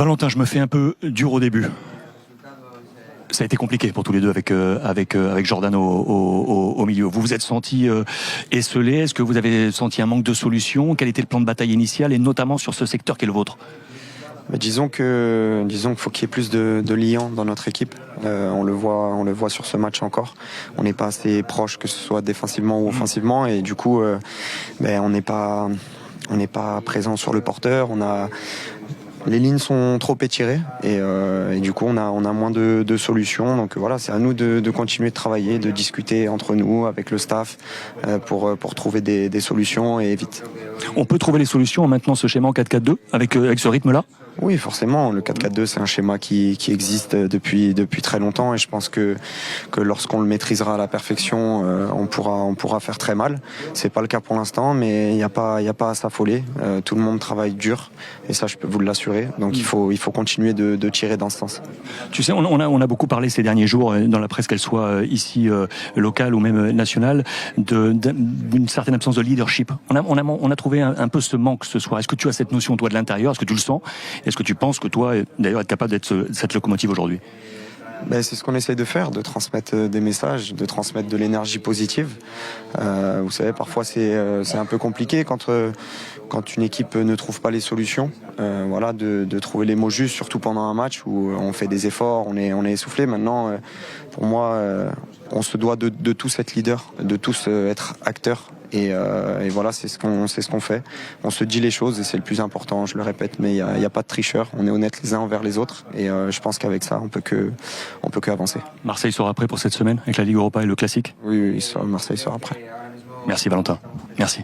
Valentin, je me fais un peu dur au début. Ça a été compliqué pour tous les deux avec Jordan au milieu. Vous vous êtes senti esselé? Est-ce que vous avez senti un manque de solution? Quel était le plan de bataille initial et notamment sur ce secteur qui est le vôtre? Disons qu'il faut qu'il y ait plus de liant dans notre équipe. On le voit sur ce match encore. On n'est pas assez proche, que ce soit défensivement ou offensivement, et du coup, on n'est pas présent sur le porteur. Les lignes sont trop étirées et du coup on a moins de solutions. Donc voilà, c'est à nous de continuer de travailler, de discuter entre nous avec le staff pour trouver des solutions et vite. On peut trouver les solutions en maintenant ce schéma en 4-4-2 avec ce rythme-là? Oui, forcément. Le 4-4-2, c'est un schéma qui existe depuis très longtemps, et je pense que lorsqu'on le maîtrisera à la perfection, on pourra faire très mal. C'est pas le cas pour l'instant, mais il n'y a pas à s'affoler. Tout le monde travaille dur, et ça, je peux vous l'assurer. Donc il faut continuer de tirer dans ce sens. Tu sais, on a beaucoup parlé ces derniers jours dans la presse, qu'elle soit ici locale ou même nationale, d'une certaine absence de leadership. On a trouvé un peu ce manque ce soir. Est-ce que tu as cette notion toi de l'intérieur? Est-ce que tu le sens? Est-ce que tu penses que toi, d'ailleurs, être capable d'être cette locomotive aujourd'hui? C'est ce qu'on essaye de faire, de transmettre des messages, de transmettre de l'énergie positive. Vous savez, parfois c'est un peu compliqué quand une équipe ne trouve pas les solutions. De trouver les mots justes, surtout pendant un match où on fait des efforts, on est essoufflé. Maintenant, pour moi, on se doit de tous être leader, de tous être acteurs. Et voilà, c'est ce qu'on fait. On se dit les choses et c'est le plus important, je le répète, mais il n'y a pas de tricheur. On est honnêtes les uns envers les autres, et je pense qu'avec ça, on peut que avancer. Marseille sera prêt pour cette semaine avec la Ligue Europa et le Classique? Oui, Marseille sera prêt. Merci Valentin. Merci.